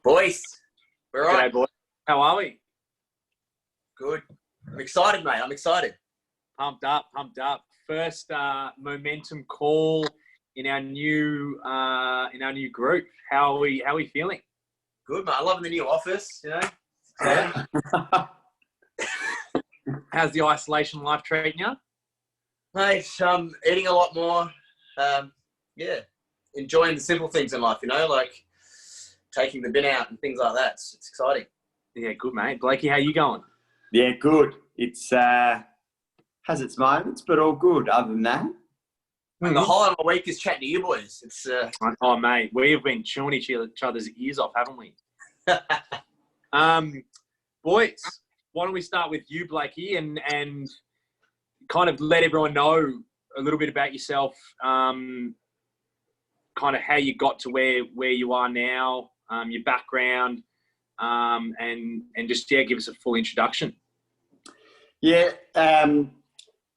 Boys, we're right. G'day, boy. How are we? Good. I'm excited, mate. I'm excited. Pumped up. First MoMENtum call in our new group. How are we feeling? Good, mate. I'm loving the new office. Exciting. How's the isolation life treating you? Mate, eating a lot more. Enjoying the simple things in life. Like taking the bin out and things like that. It's exciting. Yeah, good, mate. Blakey, how you going? Yeah, good. It's has its moments, but all good. Other than that, And the whole of my week is chatting to you boys. It's Oh, mate, we've been chewing each other's ears off, haven't we? Boys, why don't we start with you, Blakey, and kind of let everyone know a little bit about yourself, kind of how you got to where you are now, your background, and just give us a full introduction. yeah.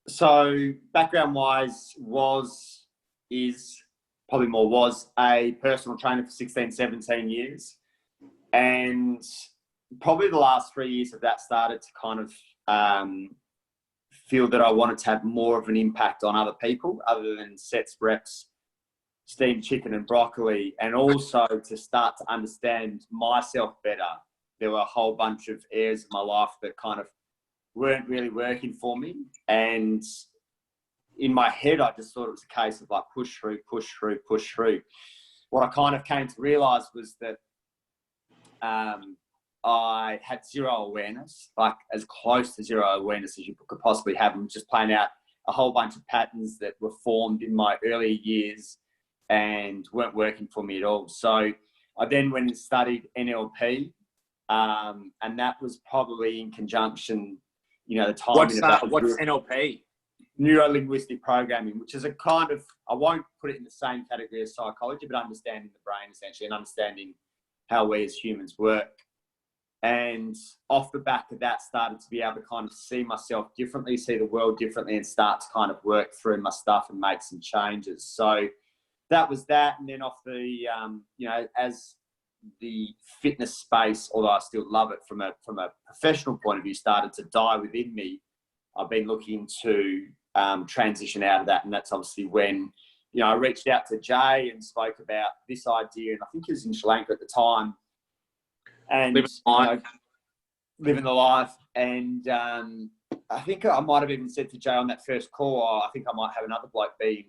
So background-wise, was a personal trainer for 16, 17 years, and probably the last 3 years of that started to kind of feel that I wanted to have more of an impact on other people other than sets, reps, steamed chicken and broccoli, and also to start to understand myself better. There were a whole bunch of areas of my life that kind of weren't really working for me, and in my head I just thought it was a case of like push through. What I kind of came to realize was that I had zero awareness, like as close to zero awareness as you could possibly have. I'm just playing out a whole bunch of patterns that were formed in my early years and weren't working for me at all. So I then went and studied NLP, and that was probably in conjunction, the timing of that. What's NLP? Neuro-linguistic programming, which is a kind of, I won't put it in the same category as psychology, but understanding the brain essentially and understanding how we as humans work. And off the back of that, started to be able to kind of see myself differently, see the world differently, and start to kind of work through my stuff and make some changes. So that was that. And then off the, as the fitness space, although I still love it from a professional point of view, started to die within me, I've been looking to transition out of that. And that's obviously when, I reached out to Jay and spoke about this idea. And I think he was in Sri Lanka at the time. And living the life. And I think I might have even said to Jay on that first call, I think I might have another bloke be,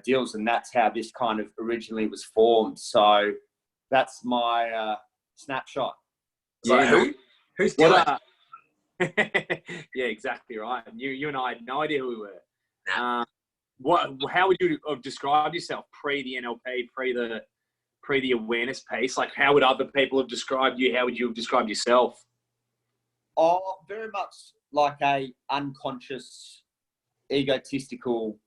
deals. And that's how this kind of originally was formed. So that's my snapshot. Yeah. Who's doing it? Yeah, exactly right. You and I had no idea who we were. Nah. How would you have described yourself pre the NLP, pre the awareness piece? Like, how would other people have described you? How would you have described yourself? Oh, very much like a unconscious, egotistical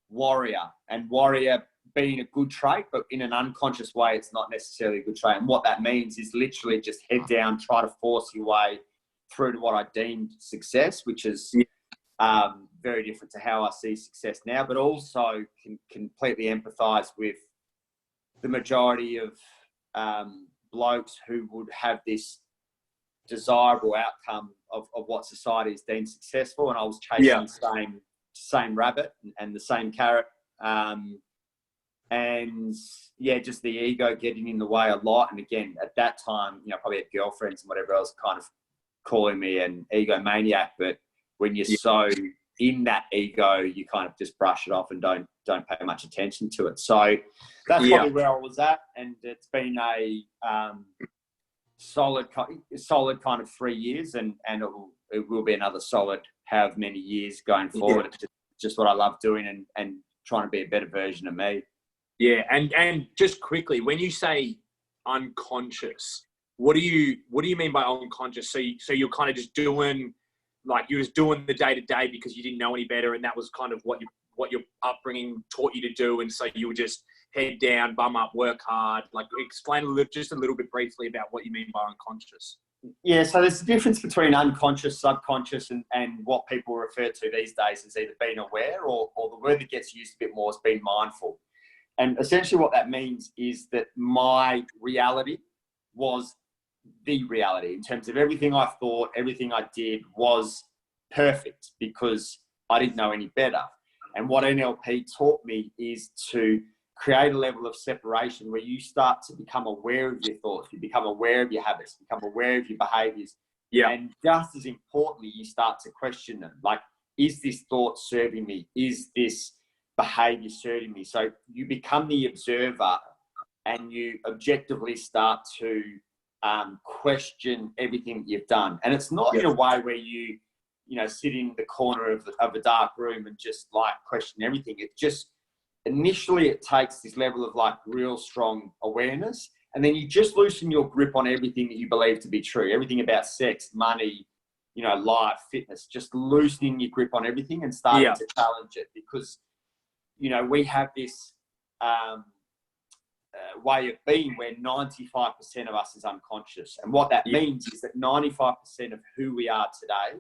warrior, and warrior being a good trait, but in an unconscious way, it's not necessarily a good trait. And what that means is literally just head down, try to force your way through to what I deemed success, which is very different to how I see success now, but also can completely empathize with the majority of blokes who would have this desirable outcome of what society has deemed successful. And I was chasing the same rabbit and the same carrot. Just the ego getting in the way a lot. And again, at that time, probably had girlfriends and whatever else kind of calling me an egomaniac. But when you're so in that ego, you kind of just brush it off and don't pay much attention to it. So that's probably where I was at. And it's been a solid kind of 3 years, and it will be another solid however many years going forward. It's just what I love doing and trying to be a better version of me. Yeah, and just quickly, when you say unconscious, what do you mean by unconscious? So you're kind of just doing, like, you're just doing the day to day because you didn't know any better, and that was kind of what your upbringing taught you to do, and so you would just head down, bum up, work hard. Like, explain just a little bit briefly about what you mean by unconscious. Yeah, so there's a difference between unconscious, subconscious, and what people refer to these days as either being aware or the word that gets used a bit more is being mindful. And essentially what that means is that my reality was the reality in terms of everything I thought, everything I did was perfect because I didn't know any better. And what NLP taught me is to create a level of separation where you start to become aware of your thoughts, you become aware of your habits, become aware of your behaviors. Yeah. And just as importantly, you start to question them. Like, is this thought serving me? Is this behavior serving me? So you become the observer and you objectively start to question everything that you've done. And it's not in a way where you sit in the corner of a dark room and just like question everything. It just, initially it takes this level of like real strong awareness. And then you just loosen your grip on everything that you believe to be true. Everything about sex, money, life, fitness, just loosening your grip on everything and starting to challenge it. Because, we have this way of being where 95% of us is unconscious. And what that means is that 95% of who we are today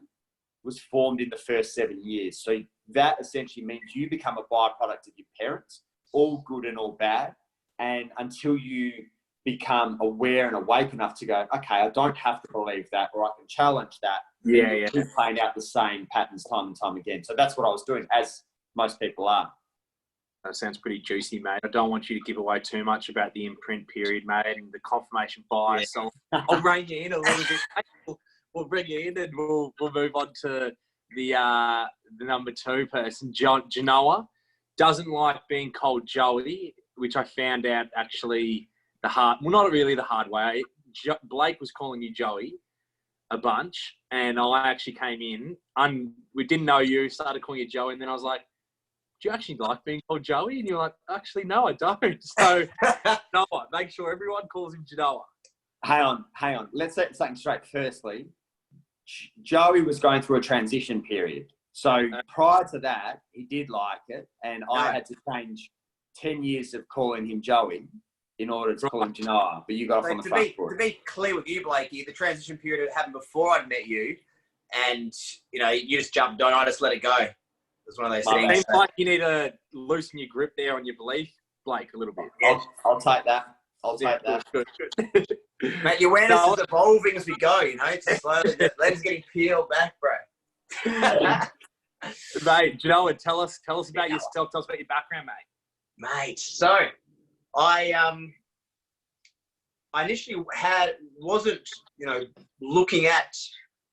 was formed in the first 7 years. So that essentially means you become a byproduct of your parents, all good and all bad. And until you become aware and awake enough to go, okay, I don't have to believe that, or I can challenge that. Keep playing out the same patterns time and time again. So that's what I was doing, as most people are. That sounds pretty juicy, mate. I don't want you to give away too much about the imprint period, mate, and the confirmation bias. So I'll rein you in a little bit. We'll bring you in and we'll move on to the number 2 person, Janoah. Doesn't like being called Joey, which I found out actually not really the hard way. Blake was calling you Joey a bunch, and I actually came in, we didn't know you, started calling you Joey, and then I was like, do you actually like being called Joey? And you're like, actually, no, I don't. So, Janoah, make sure everyone calls him Janoah. Hang on. Let's set something straight. Firstly, Joey was going through a transition period. So prior to that, he did like it, and I had to change 10 years of calling him Joey in order to call him Janoah. But you got off on the front foot. To be clear with you, Blakey, the transition period happened before I'd met you, and you just jumped on. I just let it go. It's one of those things. Seems like you need to loosen your grip there on your belief, Blake, a little bit. I'll take that. I'll take that. Good. Mate, your awareness is evolving as we go, It's slowly, legs getting peeled back, bro. Mate, Janoah, tell us about yourself. Tell us about your background, mate. So, I initially wasn't looking at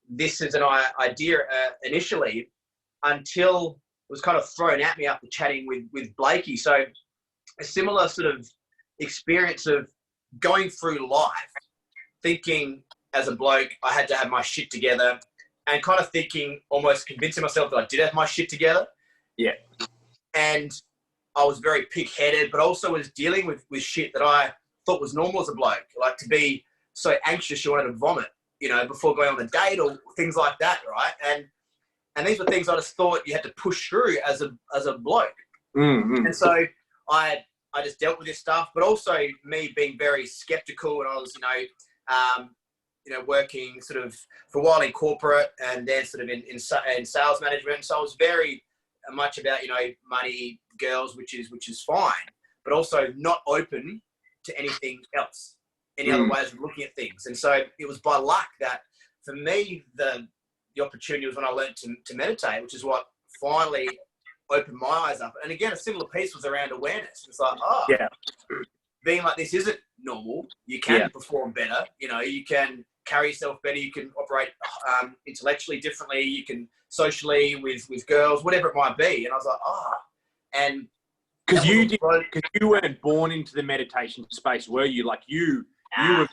this as an idea initially until it was kind of thrown at me after chatting with Blakey. So, a similar sort of experience of going through life, thinking as a bloke I had to have my shit together, and kind of thinking, almost convincing myself that I did have my shit together. Yeah. And I was very pig-headed, but also was dealing with shit that I thought was normal as a bloke, like to be so anxious you wanted to vomit, before going on a date or things like that, right? And these were things I just thought you had to push through as a bloke. Mm-hmm. And so I just dealt with this stuff, but also me being very skeptical, and I was, working sort of for a while in corporate and then sort of in sales management. So I was very much about, money, girls, which is fine, but also not open to anything else, any other ways of looking at things. And so it was by luck that for me, the opportunity was when I learned to meditate, which is what finally opened my eyes up. And again, a similar piece was around awareness. It's like, being like this isn't normal. You can perform better. You can carry yourself better. You can operate intellectually differently. You can socially with girls, whatever it might be. And I was like, and because you weren't born into the meditation space, were you? Like you were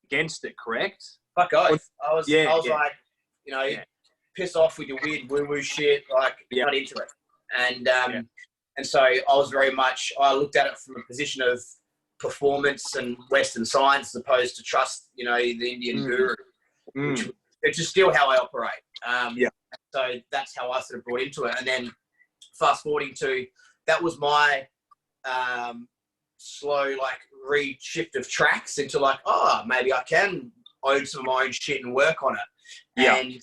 against it, correct? Fuck oath. I was like, piss off with your weird woo-woo shit. Like, not into it. And so I was very much, I looked at it from a position of performance and Western science as opposed to trust, the Indian guru, which is still how I operate. So that's how I sort of brought into it. And then fast forwarding to, that was my slow, like, re-shift of tracks into like, maybe I can own some of my own shit and work on it. And,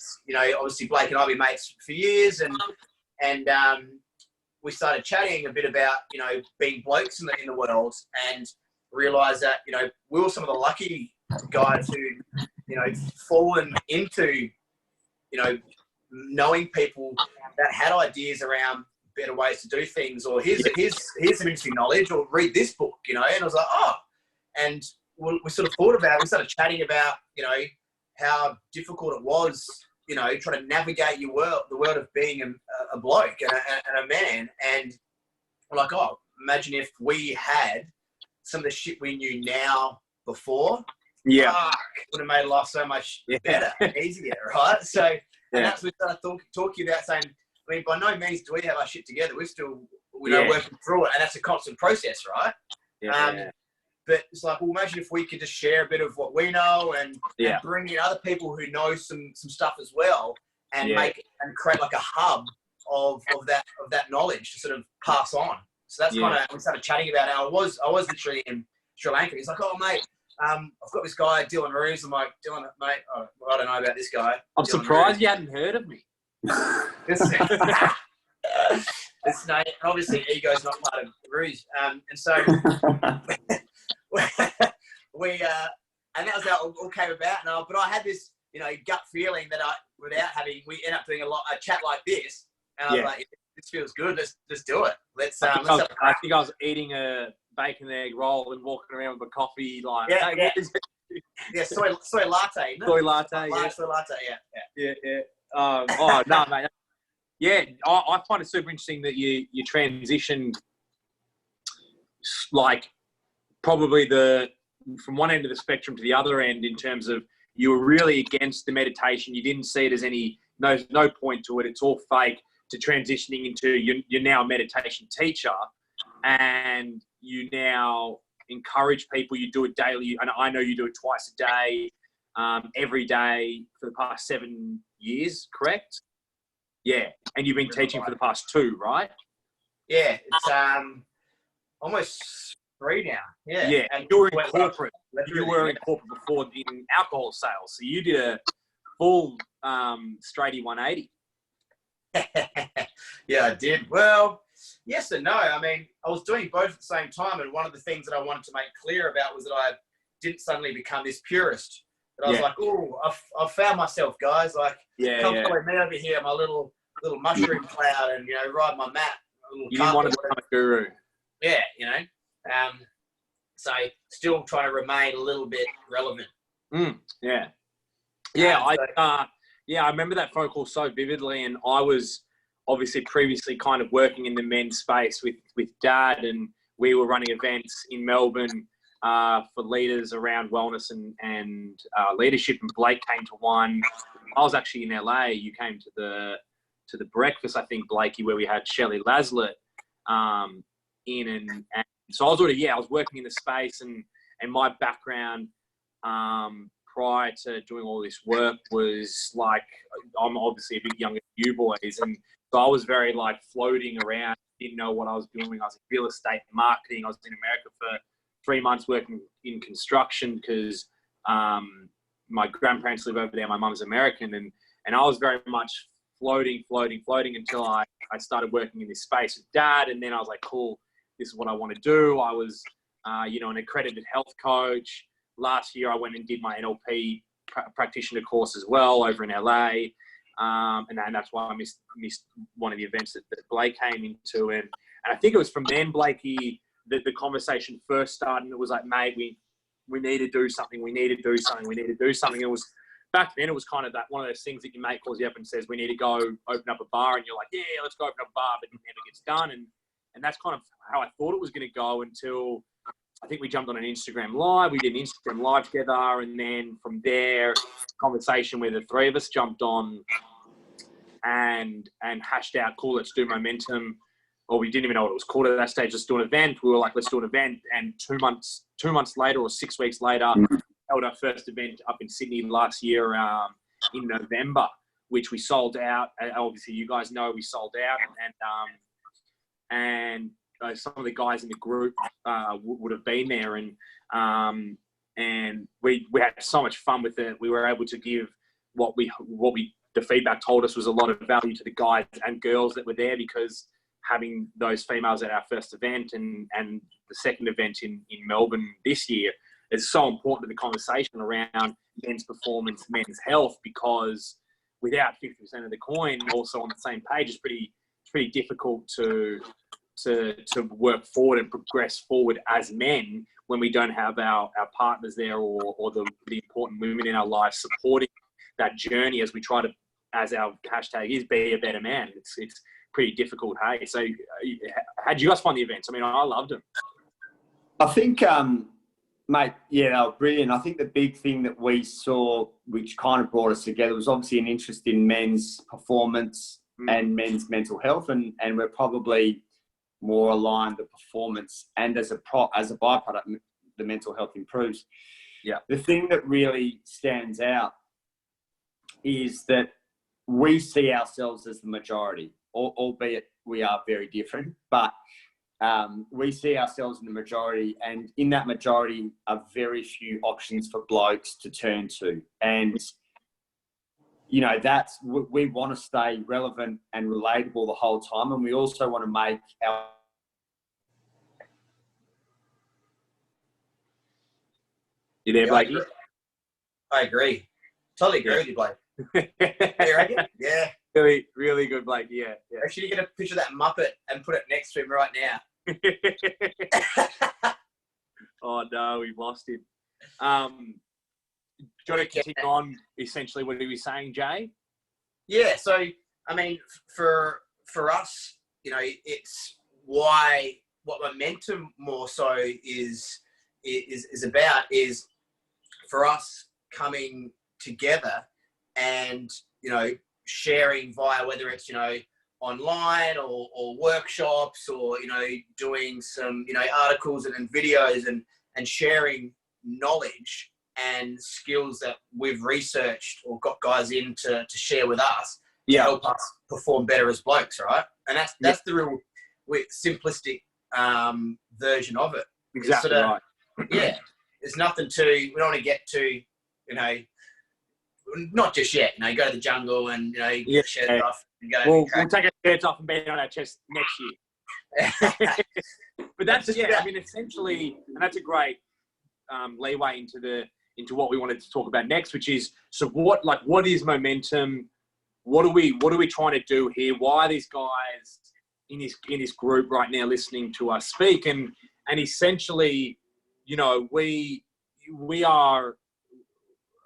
obviously Blake and I have been mates for years and we started chatting a bit about, you know, being blokes in the world, and realised that, you know, we were some of the lucky guys who, you know, fallen into, you know, knowing people that had ideas around better ways to do things, or here's some interesting knowledge, or read this book, you know. And I was like, oh, and we sort of thought about it. We started chatting about, you know, how difficult it was, you know, trying to navigate the world of being a bloke and a man. And we're like, oh, imagine if we had some of the shit we knew now before. Yeah. Would have made life so much better and easier, right? So, and that's what we started talking about, saying, I mean, by no means do we have our shit together. We're still, you know, working through it, and that's a constant process, right? But it's like, well, imagine if we could just share a bit of what we know and bring in other people who know some stuff as well, and create like a hub of that knowledge to sort of pass on. So that's kind of, we started chatting about it. I was literally in Sri Lanka. He's like, oh mate, I've got this guy, Dylan Roos. I'm like, Dylan, mate, I don't know about this guy. I'm surprised you hadn't heard of me. It's no, obviously ego's not part of Roos. And so we and that was how it all came about. But I had this, you know, gut feeling that we end up doing a chat like this, and I was like, this feels good. Let's do it. I think I was eating a bacon and egg roll and walking around with a coffee, like soy latte. Soy latte, soy latte. Yeah. Oh no, mate. Yeah, I find it super interesting that you transitioned, like, probably from one end of the spectrum to the other end, in terms of you were really against the meditation. You didn't see it as no point to it. It's all fake. To transitioning into you're now a meditation teacher, and you now encourage people. You do it daily, and I know you do it twice a day, every day for the past 7 years. Correct? Yeah, and you've been teaching for the past 2, right? Yeah, it's almost 3 now. Yeah. Yeah, and you were in corporate. You were in corporate before in alcohol sales, so you did a full straighty 180. Yeah, I did. Well, yes and no. I mean, I was doing both at the same time, and one of the things that I wanted to make clear about was that I didn't suddenly become this purist. But I was like, oh, I've found myself, guys. Like, come follow me over here, my little mushroom cloud, and, you know, ride my mat. You didn't want to become a guru. Yeah, you know. So still trying to remain a little bit relevant. Yeah. I remember that phone call so vividly, and I was obviously previously kind of working in the men's space with Dad, and we were running events in Melbourne for leaders around wellness and leadership, and Blake came to one. I was actually in LA. You came to the breakfast, I think, Blakey, where we had Shelley Laslett in, and so I was I was working in the space, and my background prior to doing all this work was like, I'm obviously a bit younger than you boys, and so I was very like floating around, didn't know what I was doing. I was in real estate marketing. I was in America for 3 months working in construction because my grandparents live over there. My mum's American, and I was very much floating until I started working in this space with Dad, and then I was like, cool, this is what I want to do. I was, an accredited health coach. Last year, I went and did my NLP practitioner course as well over in LA, and that's why I missed one of the events that Blake came into. And I think it was from then, Blakey, that the conversation first started. And it was like, mate, we need to do something. We need to do something. We need to do something. It was back then. It was kind of that one of those things that your mate calls you up and says, we need to go open up a bar, and you're like, yeah, let's go open up a bar, but it never gets done. And that's kind of how I thought it was going to go until I think we jumped on an Instagram Live. We did an Instagram Live together, and then from there, conversation where the 3 of us jumped on and hashed out, cool, let's do MoMENtum. Or we didn't even know what it was called at that stage. Let's do an event. We were like, let's do an event. And 2 months later, or 6 weeks later, held our first event up in Sydney last year in November, which we sold out. Obviously, you guys know we sold out, and some of the guys in the group would have been there, and we had so much fun with it. We were able to give what the feedback told us was a lot of value to the guys and girls that were there, because having those females at our first event and the second event in Melbourne this year is so important to the conversation around men's performance, men's health, because without 50% of the coin also on the same page, it's pretty difficult to work forward and progress forward as men when we don't have our partners there or the important women in our lives supporting that journey as we try to, as our hashtag is, be a better man. It's pretty difficult, hey? So how did you guys find the events? I mean, I loved them. I think, mate, yeah, they were brilliant. I think the big thing that we saw, which kind of brought us together, was obviously an interest in men's performance and men's mental health, and we're probably more aligned the performance, and as a byproduct, the mental health improves. Yeah. The thing that really stands out is that we see ourselves as the majority, albeit we are very different, but we see ourselves in the majority, and in that majority are very few options for blokes to turn to. And, you know, we want to stay relevant and relatable the whole time. And we also want to make our... You there, Blakey? I agree. Totally agree with you, Blake. You reckon? Yeah. Really, really good, Blake. Yeah. Actually, you get a picture of that Muppet and put it next to him right now. Oh no, we've lost him. Do you want to continue on essentially what he was saying, Jay? Yeah, so I mean, for us, you know, it's why what MoMENtum more so is about is for us coming together and, you know, sharing via whether it's, you know, online or workshops or, you know, doing some, you know, articles and videos and sharing knowledge and skills that we've researched or got guys in to share with us to help us perform better as blokes, right? And that's the real simplistic version of it. Exactly sort of, right. Yeah, there's nothing we don't want to get to, you know, not just yet, you know, go to the jungle and, you know, get the shirts off and go. We'll take our shirts off and bang on our chest next year. But that's, I mean, essentially, and that's a great leeway into what we wanted to talk about next, which is, so what is MoMENtum? What are we trying to do here? Why are these guys in this group right now listening to us speak? And essentially, you know, we are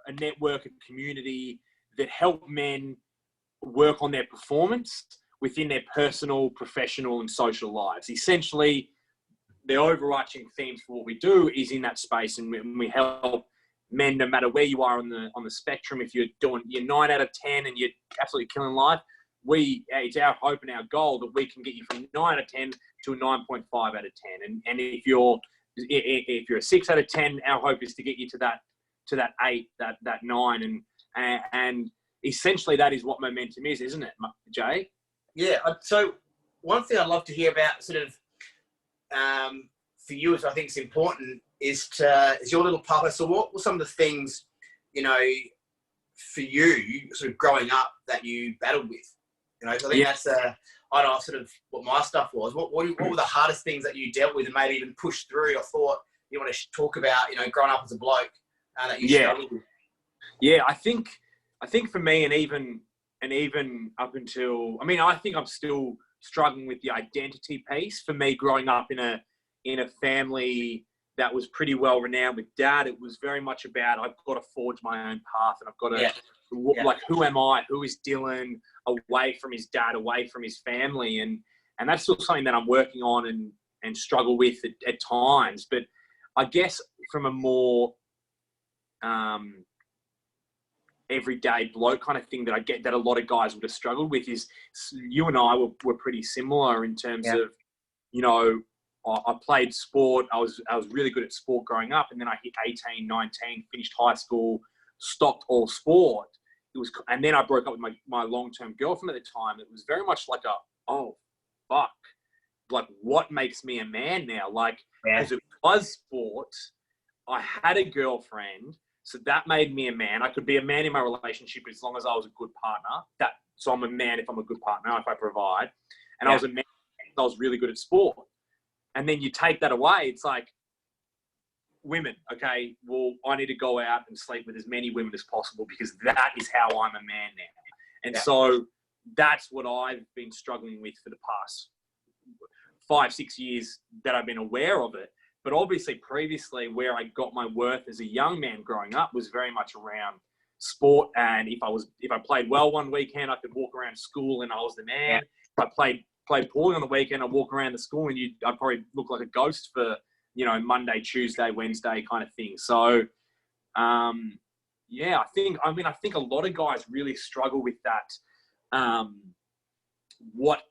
a network, a community that help men work on their performance within their personal, professional, and social lives. Essentially, the overarching themes for what we do is in that space, and we help men, no matter where you are on the spectrum. If you're 9 out of 10 and you're absolutely killing life, it's our hope and our goal that we can get you from 9 out of 10 to a 9.5 out of 10. And if you're a 6 out of 10, our hope is to get you to that 8, that 9, and essentially that is what MoMENtum is, isn't it, Jay? Yeah. So one thing I'd love to hear about, sort of, for you, as I think is important, is your little papa. So what were some of the things, you know, for you, sort of growing up, that you battled with? You know, 'cause I think that's I don't know, sort of what my stuff was. What were the hardest things that you dealt with and maybe even pushed through or thought you want to talk about, you know, growing up as a bloke that you struggled with? Yeah, I think for me, and even up until, I mean, I think I'm still struggling with the identity piece. For me, growing up in a family that was pretty well renowned with Dad, it was very much about, I've got to forge my own path, and I've got to like, who am I? Who is Dylan, away from his dad, away from his family? And that's still something that I'm working on and struggle with at times. But I guess from a more everyday bloke kind of thing that I get that a lot of guys would have struggled with is, you and I were pretty similar in terms of, you know, I played sport. I was really good at sport growing up, and then I hit 18, 19, finished high school, stopped all sport. And then I broke up with my long-term girlfriend at the time. It was very much like oh, fuck. Like, what makes me a man now? Like, because it was sport. I had a girlfriend, so that made me a man. I could be a man in my relationship as long as I was a good partner. So I'm a man if I'm a good partner, if I provide. And I was a man I was really good at sport. And then you take that away. It's like, women, okay, well, I need to go out and sleep with as many women as possible because that is how I'm a man now. And so that's what I've been struggling with for the past 5-6 years that I've been aware of it. But obviously previously where I got my worth as a young man growing up was very much around sport. And if I played well one weekend, I could walk around school and I was the man. If I played poorly on the weekend, I'd walk around the school and I'd probably look like a ghost for, Monday, Tuesday, Wednesday kind of thing. So, I think a lot of guys really struggle with that. What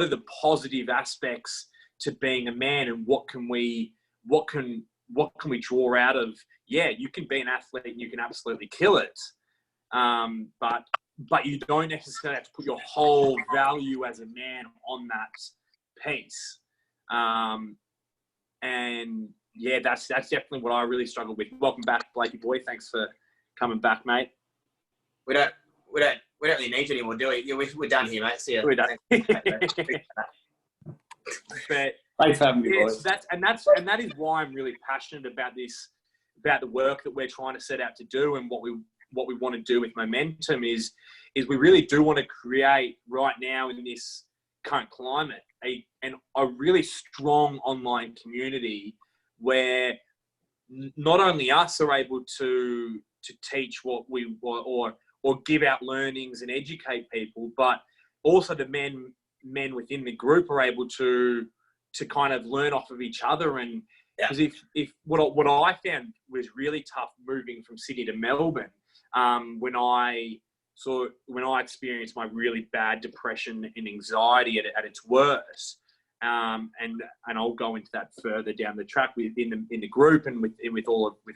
are the positive aspects to being a man, and what can we draw out of? Yeah, you can be an athlete and you can absolutely kill it, but you don't necessarily have to put your whole value as a man on that piece. And yeah, that's definitely what I really struggle with. Welcome back, Blakey boy. Thanks for coming back, mate. We don't really need you anymore, do we? Yeah, we're done here, mate. See ya. We're done. But thanks for having me, boys. That is why I'm really passionate about this, about the work that we're trying to set out to do, and what we want to do with MoMENtum is we really do want to create right now in this current climate a really strong online community where not only us are able to teach what we or give out learnings and educate people, but also the men within the group are able to kind of learn off of each other. And because if what I found was really tough moving from Sydney to Melbourne, when I experienced my really bad depression and anxiety at its worst, and I'll go into that further down the track in the group and with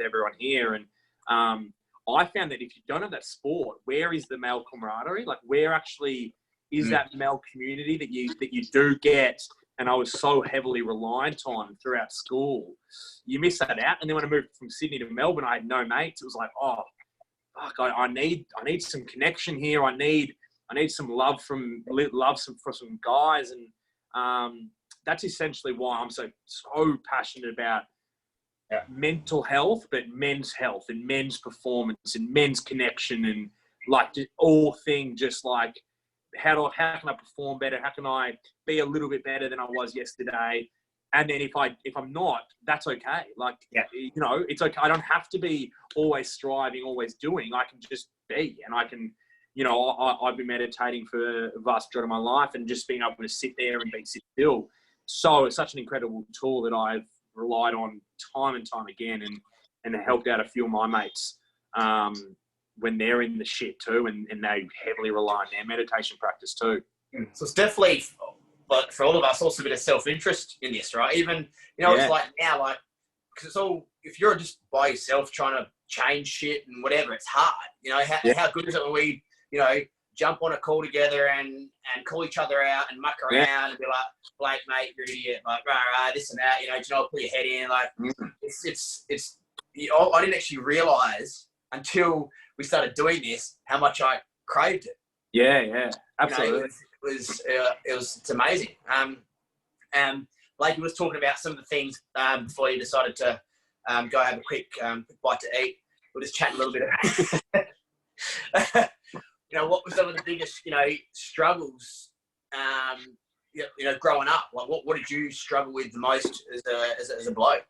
everyone here. And I found that if you don't have that sport, where is the male camaraderie? Like, where actually is that male community that you do get? And I was so heavily reliant on throughout school. You miss that out. And then when I moved from Sydney to Melbourne, I had no mates. It was like, oh, fuck, I need some connection here. I need some love for some guys. And that's essentially why I'm so passionate about mental health, but men's health and men's performance and men's connection, and like all things just like how can I perform better? How can I be a little bit better than I was yesterday? And then if I'm not, that's okay. Like, it's okay. I don't have to be always striving, always doing. I can just be, and I can, I've been meditating for a vast majority of my life, and just being able to sit there and sit still. So it's such an incredible tool that I've relied on time and time again, and helped out a few of my mates when they're in the shit too, and they heavily rely on their meditation practice too. So it's definitely, like, for all of us, also a bit of self-interest in this, right? Even, it's like now, like, because it's all, if you're just by yourself trying to change shit and whatever, it's hard. How good is it when we, jump on a call together and call each other out and muck around and be like, Blake, mate, you're an idiot, like, rah, this and that, put your head in, like, I didn't actually realise until we started doing this how much I craved it. Yeah, absolutely. It's amazing. Blakey was talking about some of the things before you decided to go have a quick bite to eat. We're just chatting a little bit about what were some of the biggest, struggles, growing up? Like, what did you struggle with the most as a bloke?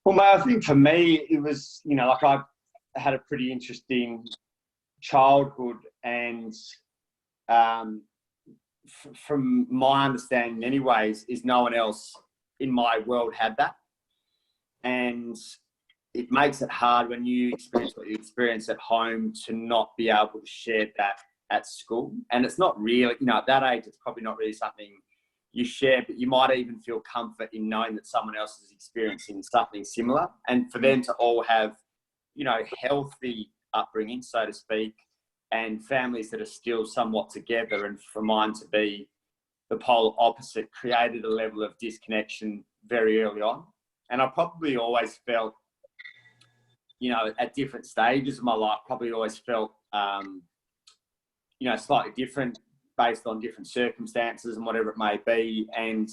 Well, mate, I think for me, it was, like, I had a pretty interesting childhood, and from my understanding in many ways, is no one else in my world had that. And it makes it hard when you experience what you experience at home to not be able to share that at school. And it's not really, at that age, it's probably not really something you share, but you might even feel comfort in knowing that someone else is experiencing something similar. And for them to all have, healthy upbringing, so to speak, and families that are still somewhat together, and for mine to be the polar opposite, created a level of disconnection very early on. And I probably always felt, at different stages of my life, probably always felt, slightly different based on different circumstances and whatever it may be. And,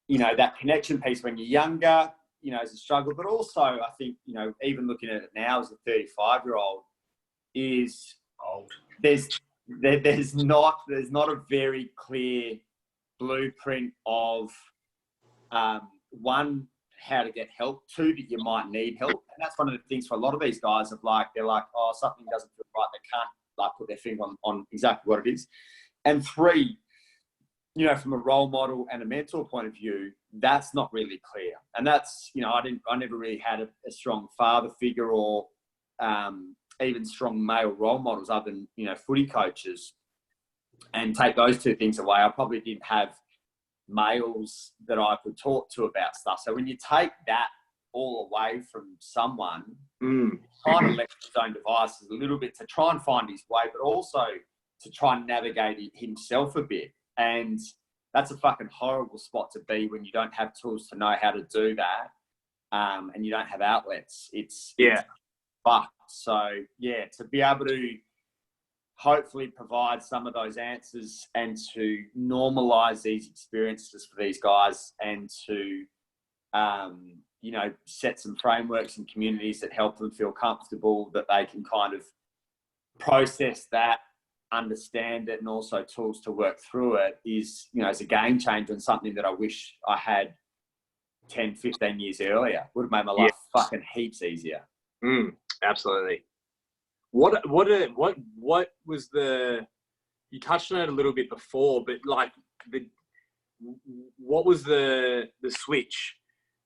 you know, that connection piece when you're younger, you know, is a struggle. But also, I think, you know, even looking at it now as a 35-year-old, is there's not a very clear blueprint of one, how to get help, two, that you might need help. And that's one of the things for a lot of these guys of like, they're like, oh, something doesn't feel right. They can't like put their finger on exactly what it is. And three, you know, from a role model and a mentor point of view, that's not really clear. And that's, you know, I never really had a strong father figure or even strong male role models other than, you know, footy coaches. And take those two things away, I probably didn't have males that I could talk to about stuff. So when you take that all away from someone, kind of left his own devices a little bit to try and find his way, but also to try and navigate himself a bit. And that's a fucking horrible spot to be when you don't have tools to know how to do that, and you don't have outlets. It's fucked. So yeah, to be able to hopefully provide some of those answers and to normalize these experiences for these guys, and to you know, set some frameworks and communities that help them feel comfortable, that they can kind of process that, understand it, and also tools to work through it, is, you know, is a game changer and something that I wish I had 10, 15 years earlier. Would have made my life fucking heaps easier. Absolutely. What was the, you touched on it a little bit before, but like what was the switch?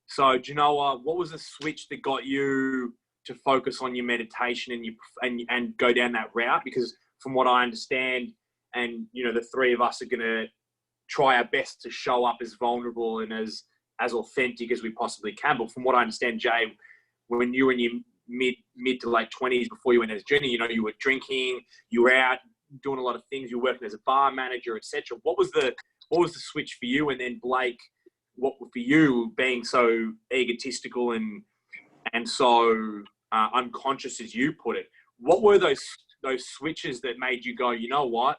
So Janoah, what was the switch that got you to focus on your meditation and go down that route? Because from what I understand, and you know, the three of us are going to try our best to show up as vulnerable and as authentic as we possibly can. But from what I understand, Jay, when you were in your mid to late 20s, before you went as a junior, you know, you were drinking, you were out doing a lot of things, you were working as a bar manager, etc. What was the switch for you? And then Blake, what for you, being so egotistical and so unconscious, as you put it, what were those switches that made you go, you know what,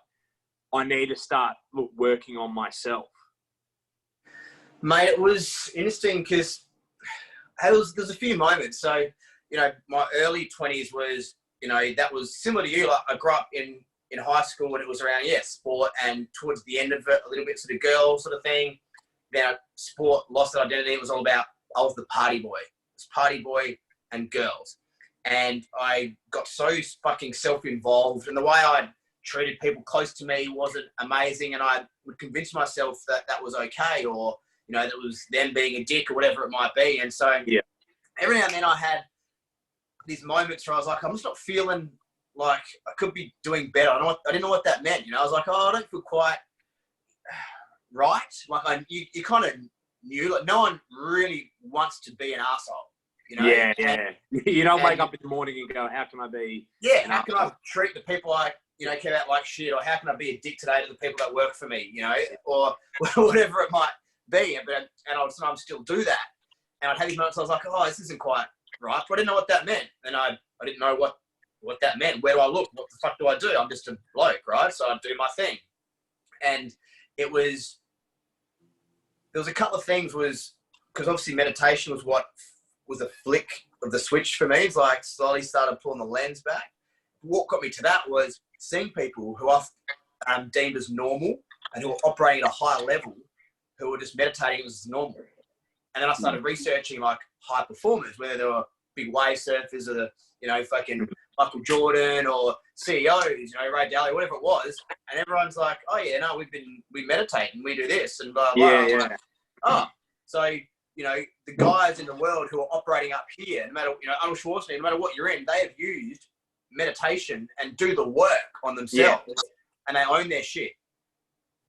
I need to start working on myself? Mate, it was interesting because there's a few moments. So, you know, my early 20s was, you know, that was similar to you. Like, I grew up in high school and it was around, sport, and towards the end of it, a little bit sort of girl sort of thing. Then sport lost its identity. It was all about, I was the party boy. It was party boy and girls. And I got so fucking self-involved, and the way I treated people close to me wasn't amazing, and I would convince myself that that was okay, or, you know, that was them being a dick or whatever it might be. And so every now and then I had these moments where I was like, I'm just not feeling like I could be doing better. I didn't know what that meant. You know, I was like, oh, I don't feel quite right. Like you kind of knew, like, no one really wants to be an arsehole. You know? Yeah. You don't wake up in the morning and go, how can I be? Yeah, how can I treat the people I, you know, care about like shit, or how can I be a dick today to the people that work for me, you know, or whatever it might be. And I'd sometimes still do that. And I'd have these moments I was like, oh, this isn't quite right. But I didn't know what that meant. And I didn't know what that meant. Where do I look? What the fuck do I do? I'm just a bloke, right? So I do my thing. And there was a couple of things, was because obviously meditation was what was a flick of the switch for me. It's like slowly started pulling the lens back. What got me to that was seeing people who are deemed as normal and who are operating at a high level, who were just meditating as normal. And then I started researching like high performers, whether they were big wave surfers or the, you know, fucking Michael Jordan or CEOs, you know, Ray Dalio, whatever it was. And everyone's like, oh yeah, no, we meditate and we do this and blah, blah. Yeah. Like, oh, so, you know, the guys in the world who are operating up here, no matter, you know, Arnold Schwarzenegger, no matter what you're in, they have used meditation and do the work on themselves, and they own their shit.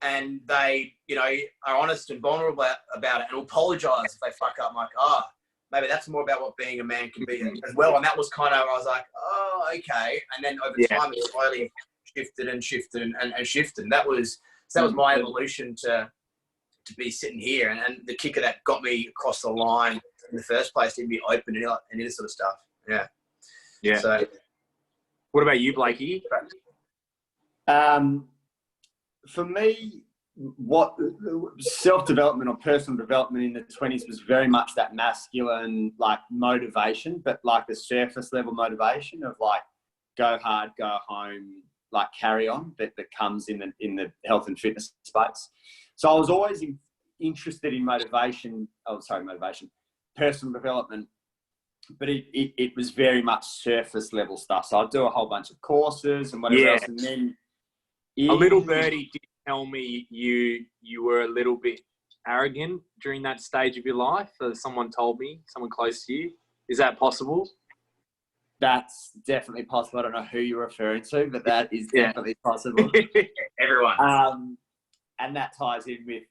And they, you know, are honest and vulnerable about it, and will apologize if they fuck up. I'm like, maybe that's more about what being a man can be as well. And that was kind of, I was like, oh, okay. And then over time, it slowly shifted and shifted and shifted. And that was my evolution to be sitting here. And the kicker that got me across the line in the first place to be open and this sort of stuff. Yeah. So, what about you, Blakey? for me, what self-development or personal development in the 20s was very much that masculine, like, motivation, but like the surface level motivation of like, go hard, go home, like carry on, that comes in the health and fitness space. So I was always interested in motivation, personal development, but it was very much surface level stuff. So I'd do a whole bunch of courses and whatever else. And then a little birdie did tell me you were a little bit arrogant during that stage of your life. Someone told me, someone close to you. Is that possible? That's definitely possible. I don't know who you're referring to, but that is definitely possible. Everyone. And that ties in with,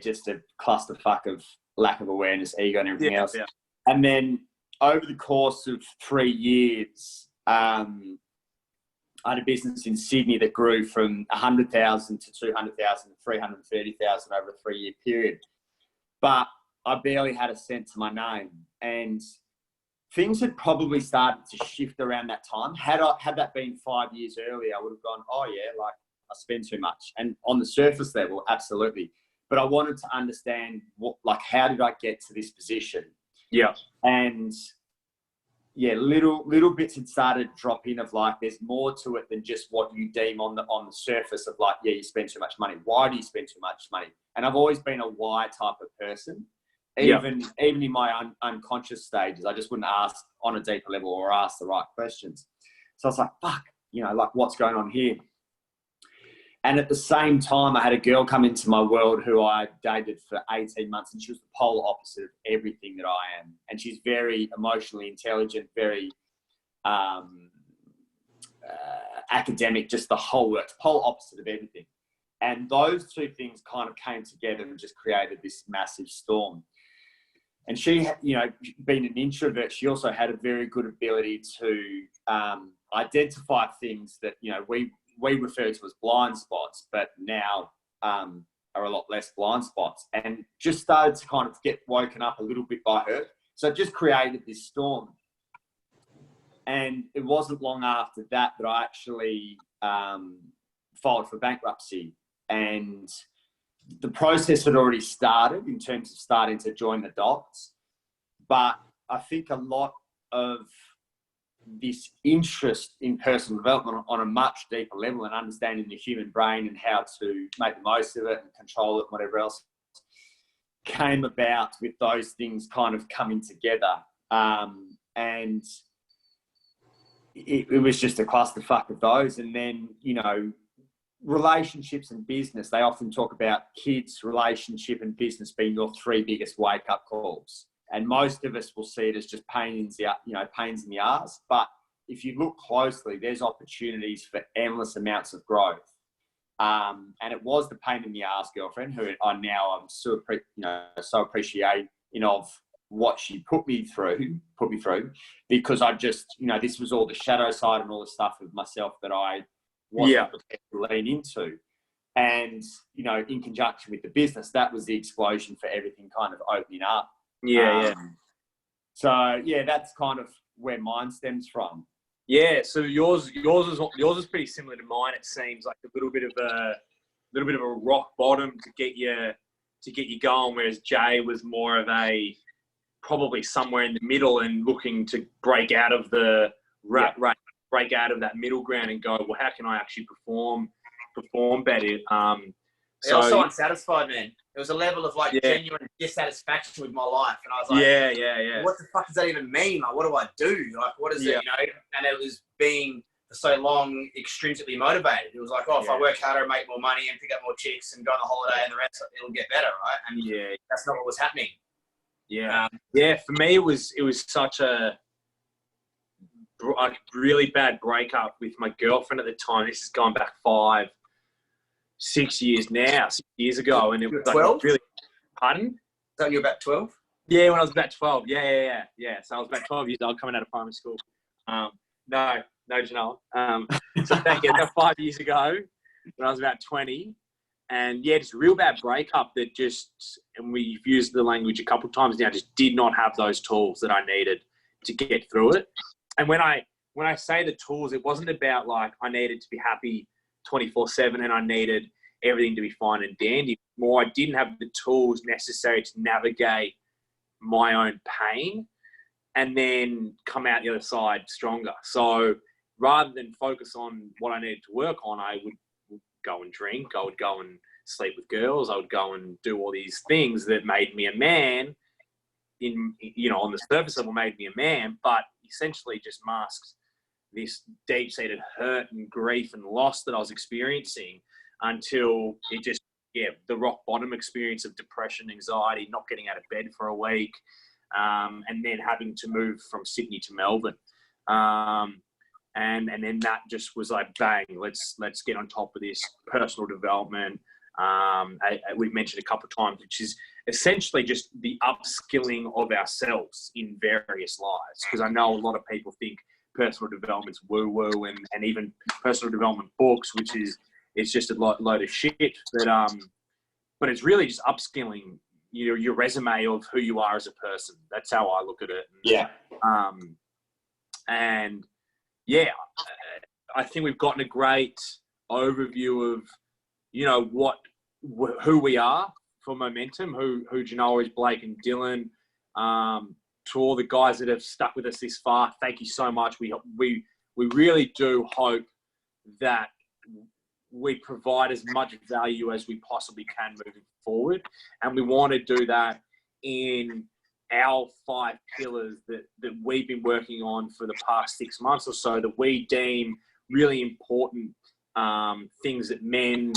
just a clusterfuck of lack of awareness, ego and everything else. Yeah. And then over the course of 3 years, I had a business in Sydney that grew from 100,000 to 200,000 to 330,000 over a 3-year period. But I barely had a cent to my name. And things had probably started to shift around that time. Had that been 5 years earlier, I would have gone, oh yeah, like I spend too much. And on the surface level, absolutely. But I wanted to understand how did I get to this position? Yeah. And little bits had started dropping of like, there's more to it than just what you deem on the surface of like, you spend too much money. Why do you spend too much money? And I've always been a why type of person. Even in my unconscious stages, I just wouldn't ask on a deeper level or ask the right questions. So I was like, fuck, like what's going on here? And at the same time, I had a girl come into my world who I dated for 18 months, and she was the polar opposite of everything that I am. And she's very emotionally intelligent, very academic, just the whole works, polar opposite of everything. And those two things kind of came together and just created this massive storm. And she, being an introvert, she also had a very good ability to identify things that, we refer to as blind spots, but now are a lot less blind spots, and just started to kind of get woken up a little bit by her. So it just created this storm. And it wasn't long after that I actually filed for bankruptcy. And the process had already started in terms of starting to join the dots. But I think a lot of this interest in personal development on a much deeper level and understanding the human brain and how to make the most of it and control it and whatever else came about with those things kind of coming together. And it was just a clusterfuck of those. And then, relationships and business, they often talk about kids, relationship and business being your 3 biggest wake-up calls. And most of us will see it as just pains in the arse. But if you look closely, there's opportunities for endless amounts of growth. And it was the pain in the arse girlfriend who I'm so appreciative of what she put me through, because I just, this was all the shadow side and all the stuff of myself that I wasn't prepared to lean into. And, in conjunction with the business, that was the explosion for everything kind of opening up. So that's kind of where mine stems from. Yeah. So yours is pretty similar to mine. It seems like a little bit of a rock bottom to get you going, whereas Jay was more of a probably somewhere in the middle and looking to break out of the break out of that middle ground and go, well, how can I actually perform better? So also unsatisfied, man. There was a level of genuine dissatisfaction with my life, and I was like, what the fuck does that even mean? Like, what do I do? Like, what is it? And it was being for so long extrinsically motivated. It was like, if I work harder and make more money and pick up more chicks and go on a holiday and the rest, it'll get better, right? And that's not what was happening. For me, it was such a really bad breakup with my girlfriend at the time. This is going back 6 years now, 6 years ago. And it was 12? Really, pardon? So you're about 12? Yeah, when I was about 12. Yeah. So I was about 12 years old coming out of primary school. No, Janoah. So about 5 years ago when I was about 20. And just a real bad breakup that and we've used the language a couple of times now, just did not have those tools that I needed to get through it. And when I say the tools, it wasn't about like I needed to be happy 24/7 and I needed everything to be fine and dandy. More, I didn't have the tools necessary to navigate my own pain and then come out the other side stronger. So rather than focus on what I needed to work on, I would go and drink. I would go and sleep with girls. I would go and do all these things that made me a man. On the surface level, made me a man, but essentially just masks this deep-seated hurt and grief and loss that I was experiencing until it just, the rock bottom experience of depression, anxiety, not getting out of bed for a week, and then having to move from Sydney to Melbourne. And then that just was like, bang, let's get on top of this personal development. We've mentioned a couple of times, which is essentially just the upskilling of ourselves in various lives. Because I know a lot of people think personal development's woo-woo and even personal development books, which is, it's just a load of shit. But it's really just upskilling your resume of who you are as a person. That's how I look at it. Yeah. I think we've gotten a great overview of, who we are for MoMENtum, who Janoah is, Blake and Dylan. To all the guys that have stuck with us this far, thank you so much. We really do hope that we provide as much value as we possibly can moving forward. And we want to do that in our 5 pillars that we've been working on for the past 6 months or so, that we deem really important things that men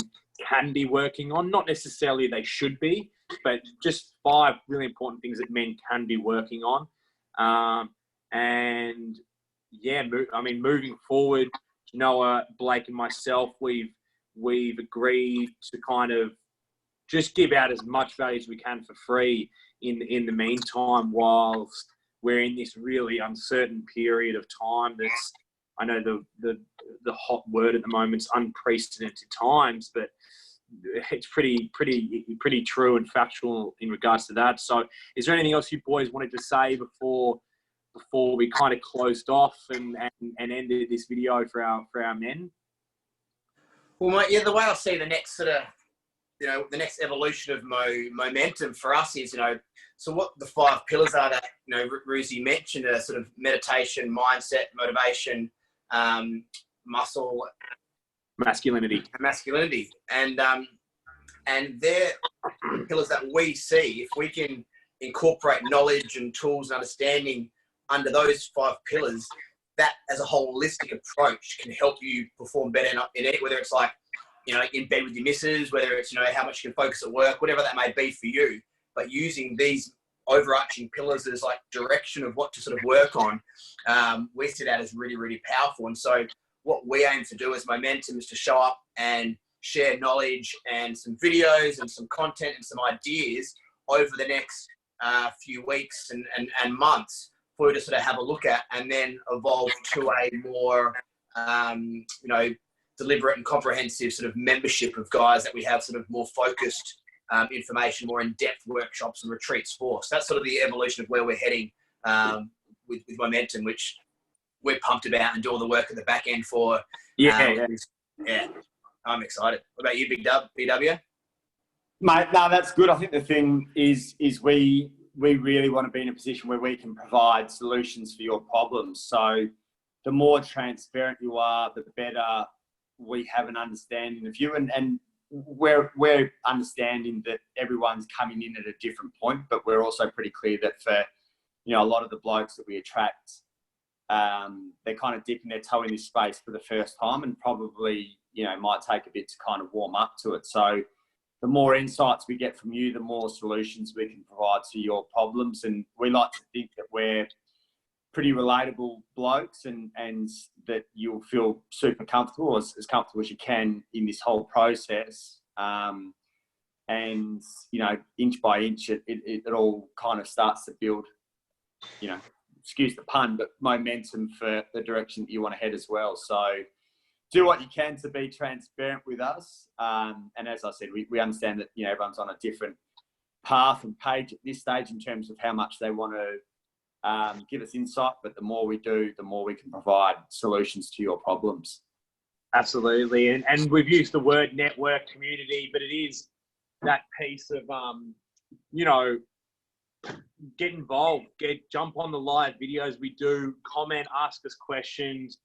can be working on. Not necessarily they should be, but just 5 really important things that men can be working on. Moving forward, Janoah, Blake and myself, we've agreed to kind of just give out as much value as we can for free in the meantime, whilst we're in this really uncertain period of time. That's, I know the hot word at the moment is unprecedented times, but it's pretty true and factual in regards to that. So is there anything else you boys wanted to say before we kind of closed off and ended this video for our men? Well, mate, the way I see the next sort of, the next evolution of MoMENtum for us is, so what the 5 pillars are that, Ruzi mentioned are sort of meditation, mindset, motivation, muscle, masculinity. And they're pillars that we see. If we can incorporate knowledge and tools and understanding under those 5 pillars, that as a holistic approach can help you perform better in it, whether it's like, in bed with your missus, whether it's, how much you can focus at work, whatever that may be for you, but using these overarching pillars as like direction of what to sort of work on, we see that as really, really powerful. And so what we aim to do as MoMENtum is to show up and share knowledge and some videos and some content and some ideas over the next few weeks and months for you to sort of have a look at, and then evolve to a more, deliberate and comprehensive sort of membership of guys that we have sort of more focused information, more in-depth workshops and retreats for. So that's sort of the evolution of where we're heading with MoMENtum, which we're pumped about and do all the work at the back end for. Yeah. I'm excited. What about you, Big BW? Mate, no, that's good. I think the thing is we really want to be in a position where we can provide solutions for your problems. So the more transparent you are, the better we have an understanding of you. And we're understanding that everyone's coming in at a different point, but we're also pretty clear that for, a lot of the blokes that we attract, they're kind of dipping their toe in this space for the first time and probably, might take a bit to kind of warm up to it. So the more insights we get from you, the more solutions we can provide to your problems. And we like to think that we're pretty relatable blokes and that you'll feel super comfortable, as comfortable as you can in this whole process. And, inch by inch, it all kind of starts to build, excuse the pun, but momentum for the direction that you want to head as well. So do what you can to be transparent with us. And as I said, we understand that, everyone's on a different path and page at this stage in terms of how much they want to give us insight. But the more we do, the more we can provide solutions to your problems. Absolutely. And we've used the word network community, but it is that piece of, you know, get involved, jump on the live videos we do, comment, ask us questions,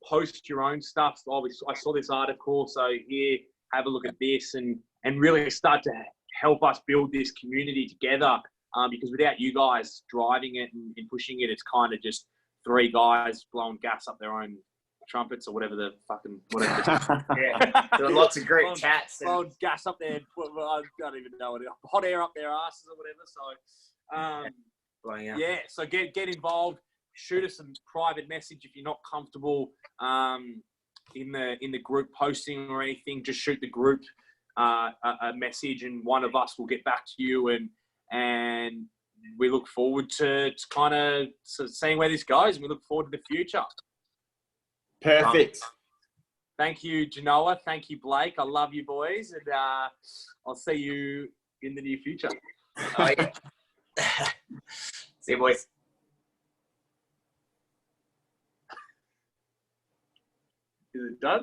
post your own stuff. I saw this article, so here, have a look at this and really start to help us build this community together. Because without you guys driving it and pushing it, it's kind of just three guys blowing gas up their own trumpets or whatever the fucking whatever. Yeah, there are lots of great chats. Blowing gas up there. I don't even know what it is. Hot air up their asses or whatever. So, yeah. So get involved. Shoot us some private message if you're not comfortable in the group posting or anything. Just shoot the group a message, and one of us will get back to you. And we look forward to kind of seeing where this goes. And we look forward to the future. Perfect. Thank you, Janoah. Thank you, Blake. I love you boys. And I'll see you in the near future. Oh, yeah. See you, boys. Is it done?